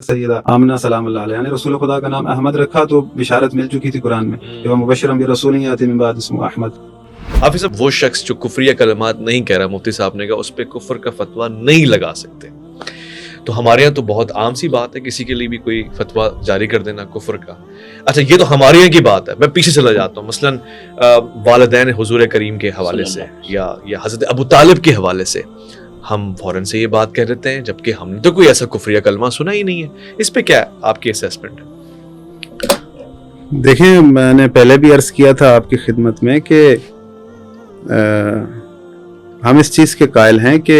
سیدہ آمنہ سلام اللہ علیہ نے رسول خدا کا نام احمد رکھا تو بشارت مل چکی تھی قرآن میں کہ وہ مبشرم برسول یاتی من بعد اسمہ احمد۔ حافظ صاحب، وہ شخص جو کفریہ کلمات نہیں کہہ رہا، مفتی صاحب نے کہا اس پہ کفر کا فتویٰ نہیں لگا سکتے، تو ہمارے یہاں تو بہت عام سی بات ہے کسی کے لیے بھی کوئی فتویٰ جاری کر دینا کفر کا۔ اچھا، یہ تو ہمارے یہاں کی بات ہے، میں پیچھے چلا جاتا ہوں، مثلاً والدین حضور کریم کے حوالے سے یا حضرت ابو طالب کے حوالے سے ہم فوراً سے یہ بات کہہ دیتے ہیں، جبکہ ہم نے تو کوئی ایسا کفریہ کلمہ سنا ہی نہیں ہے۔ اس پہ کیا آپ کی اسیسمنٹ ہے؟ دیکھیں، میں نے پہلے بھی عرض کیا تھا آپ کی خدمت میں کہ ہم اس چیز کے قائل ہیں کہ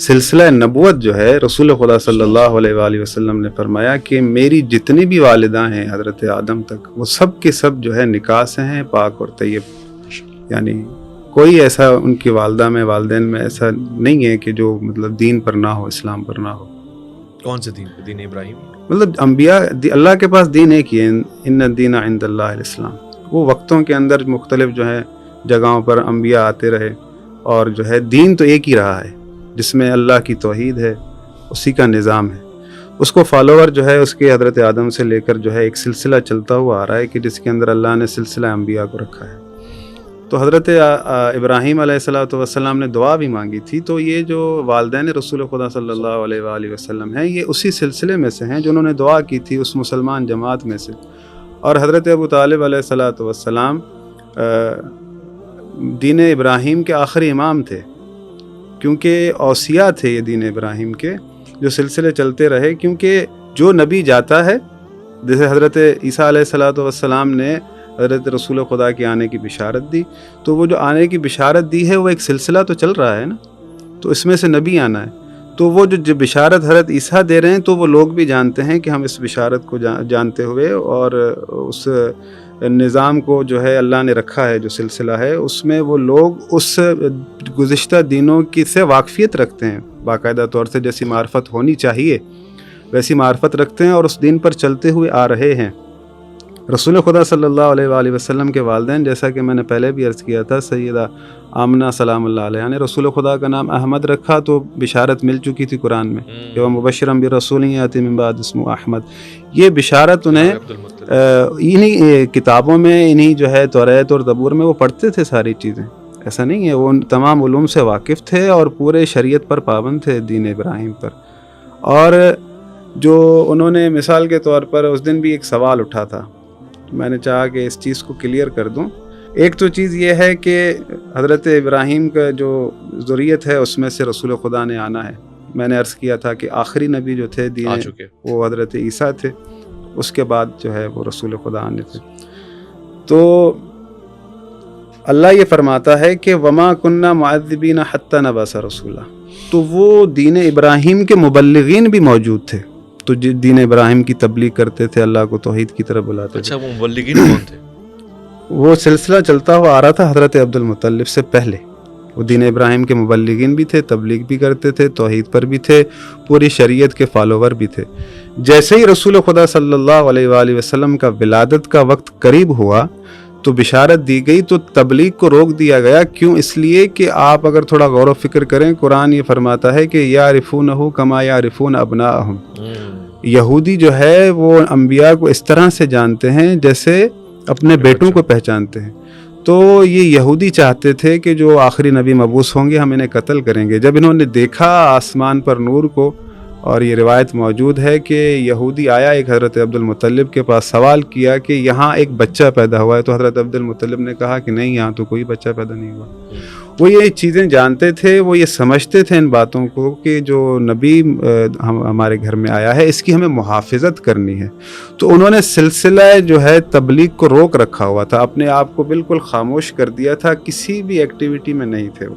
سلسلہ نبوت جو ہے رسول خدا صلی اللہ علیہ وآلہ وسلم نے فرمایا کہ میری جتنی بھی والدہ ہیں حضرت آدم تک، وہ سب کے سب جو ہے نکاح سے ہیں، پاک اور طیب، یعنی کوئی ایسا ان کی والدہ میں والدین میں ایسا نہیں ہے کہ جو مطلب دین پر نہ ہو، اسلام پر نہ ہو۔ کون سے دین پہ؟ دین ابراہیم؟ مطلب انبیاء، اللہ کے پاس دین ایک ہی ہے، ان الدین عند اللہ الاسلام۔ وہ وقتوں کے اندر مختلف جو ہے جگہوں پر انبیاء آتے رہے، اور جو ہے دین تو ایک ہی رہا ہے جس میں اللہ کی توحید ہے، اسی کا نظام ہے۔ اس کو فالوور جو ہے اس کے حضرت آدم سے لے کر جو ہے ایک سلسلہ چلتا ہوا آ رہا ہے کہ جس کے اندر اللہ نے سلسلہ انبیاء کو رکھا ہے۔ تو حضرت ابراہیم علیہ السلام نے دعا بھی مانگی تھی، تو یہ جو والدین رسول خدا صلی اللہ علیہ وآلہ وسلم ہیں، یہ اسی سلسلے میں سے ہیں جنہوں نے دعا کی تھی اس مسلمان جماعت میں سے۔ اور حضرت ابو طالب علیہ السلام دین ابراہیم کے آخری امام تھے، کیونکہ اوصیاء تھے یہ دین ابراہیم کے، جو سلسلے چلتے رہے۔ کیونکہ جو نبی جاتا ہے، جیسے حضرت عیسیٰ علیہ السلام نے حضرت رسول خدا کے آنے کی بشارت دی، تو وہ جو آنے کی بشارت دی ہے وہ ایک سلسلہ تو چل رہا ہے نا، تو اس میں سے نبی آنا ہے۔ تو وہ جو بشارت حضرت عیسیٰ دے رہے ہیں، تو وہ لوگ بھی جانتے ہیں کہ ہم اس بشارت کو جانتے ہوئے اور اس نظام کو جو ہے اللہ نے رکھا ہے، جو سلسلہ ہے، اس میں وہ لوگ اس گزشتہ دینوں کی سے واقفیت رکھتے ہیں، باقاعدہ طور سے جیسی معرفت ہونی چاہیے ویسی معرفت رکھتے ہیں اور اس دین پر چلتے ہوئے آ رہے ہیں۔ رسول خدا صلی اللہ علیہ وآلہ وسلم کے والدین، جیسا کہ میں نے پہلے بھی عرض کیا تھا، سیدہ آمنہ سلام اللہ علیہ نے رسول خدا کا نام احمد رکھا تو بشارت مل چکی تھی قرآن میں کہ وہ مبشرم برسول یاتی من بعد اسمہ احمد۔ یہ بشارت انہیں انہی کتابوں میں، انہی جو ہے توریت اور زبور میں وہ پڑھتے تھے ساری چیزیں، ایسا نہیں ہے، وہ ان تمام علوم سے واقف تھے اور پورے شریعت پر پابند تھے، دین ابراہیم پر۔ اور جو انہوں نے مثال کے طور پر اس دن بھی ایک سوال اٹھا تھا، میں نے چاہا کہ اس چیز کو کلیئر کر دوں۔ ایک تو چیز یہ ہے کہ حضرت ابراہیم کا جو ذریت ہے اس میں سے رسول خدا نے آنا ہے۔ میں نے عرض کیا تھا کہ آخری نبی جو تھے وہ حضرت عیسیٰ تھے، اس کے بعد جو ہے وہ رسول خدا آنے تھے۔ تو اللہ یہ فرماتا ہے کہ وما کننا معذبین حتی نبعث رسولا، تو وہ دین ابراہیم کے مبلغین بھی موجود تھے، تو دین ابراہیم کی تبلیغ کرتے تھے، اللہ کو توحید کی طرف بلاتے تھے۔ اچھا، وہ مبلغین کون تھے؟ وہ سلسلہ چلتا ہوا آ رہا تھا حضرت عبد المطلب سے پہلے، وہ دین ابراہیم کے مبلغین بھی تھے، تبلیغ بھی کرتے تھے، توحید پر بھی تھے، پوری شریعت کے فالوور بھی تھے۔ جیسے ہی رسول خدا صلی اللہ علیہ وآلہ وسلم کا ولادت کا وقت قریب ہوا تو بشارت دی گئی، تو تبلیغ کو روک دیا گیا۔ کیوں؟ اس لیے کہ آپ اگر تھوڑا غور و فکر کریں، قرآن یہ فرماتا ہے کہ یعرفونہ کما یعرفون ابناءہم، یہودی جو ہے وہ انبیاء کو اس طرح سے جانتے ہیں جیسے اپنے بیٹوں کو پہچانتے ہیں۔ تو یہ یہودی چاہتے تھے کہ جو آخری نبی مبعوث ہوں گے ہم انہیں قتل کریں گے۔ جب انہوں نے دیکھا آسمان پر نور کو، اور یہ روایت موجود ہے کہ یہودی آیا ایک حضرت عبد المطلب کے پاس، سوال کیا کہ یہاں ایک بچہ پیدا ہوا ہے، تو حضرت عبد المطلب نے کہا کہ نہیں، یہاں تو کوئی بچہ پیدا نہیں ہوا۔ وہ یہ چیزیں جانتے تھے، وہ یہ سمجھتے تھے ان باتوں کو کہ جو نبی ہمارے گھر میں آیا ہے اس کی ہمیں محافظت کرنی ہے۔ تو انہوں نے سلسلہ جو ہے تبلیغ کو روک رکھا ہوا تھا، اپنے آپ کو بالکل خاموش کر دیا تھا، کسی بھی ایکٹیویٹی میں نہیں تھے وہ،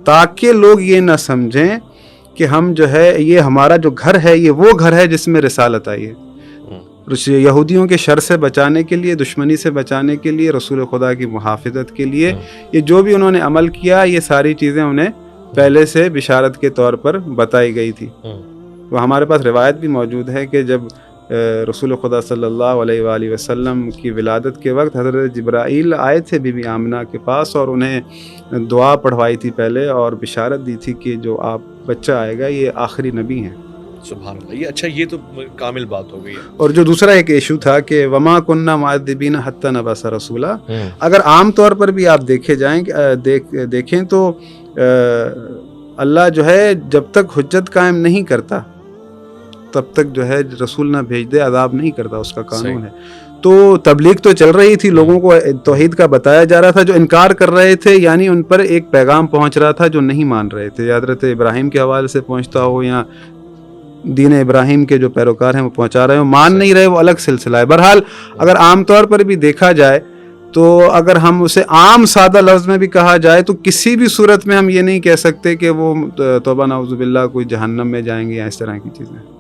تاکہ لوگ یہ نہ سمجھیں کہ ہم جو ہے یہ ہمارا جو گھر ہے یہ وہ گھر ہے جس میں رسالت آئی ہے۔ یہودیوں کے شر سے بچانے کے لیے، دشمنی سے بچانے کے لیے، رسول خدا کی محافظت کے لیے، یہ جو بھی انہوں نے عمل کیا، یہ ساری چیزیں انہیں پہلے سے بشارت کے طور پر بتائی گئی تھی۔ وہ ہمارے پاس روایت بھی موجود ہے کہ جب رسول خدا صلی اللہ علیہ وآلہ وسلم کی ولادت کے وقت حضرت جبرائیل آئے تھے بی بی آمنہ کے پاس، اور انہیں دعا پڑھوائی تھی پہلے اور بشارت دی تھی کہ جو آپ بچہ آئے گا یہ آخری نبی ہیں۔ سبحان اللہ. یہ اچھا، یہ تو کامل بات ہو گئی ہے. اور جو دوسرا ایک ایشو تھا کہ وما کننا معذبین حتی نبعث رسولا، اگر عام طور پر بھی آپ دیکھیں تو اللہ جو ہے جب تک حجت قائم نہیں کرتا تب تک جو ہے رسول نہ بھیج دے، عذاب نہیں کرتا، اس کا قانون ہے. تو تبلیغ تو چل رہی تھی، لوگوں کو توحید کا بتایا جا رہا تھا، جو انکار کر رہے تھے یعنی ان پر ایک پیغام پہنچ رہا تھا جو نہیں مان رہے تھے، یا حضرت ابراہیم کے حوالے سے پہنچتا ہو یا دین ابراہیم کے جو پیروکار ہیں وہ پہنچا رہے ہو، مان نہیں رہے، وہ الگ سلسلہ ہے. بہرحال اگر عام طور پر بھی دیکھا جائے تو اگر ہم اسے عام سادہ لفظ میں بھی کہا جائے تو کسی بھی صورت میں ہم یہ نہیں کہہ سکتے کہ وہ توبہ نعوذ باللہ کوئی جہنم میں جائیں گے یا اس طرح کی چیزیں.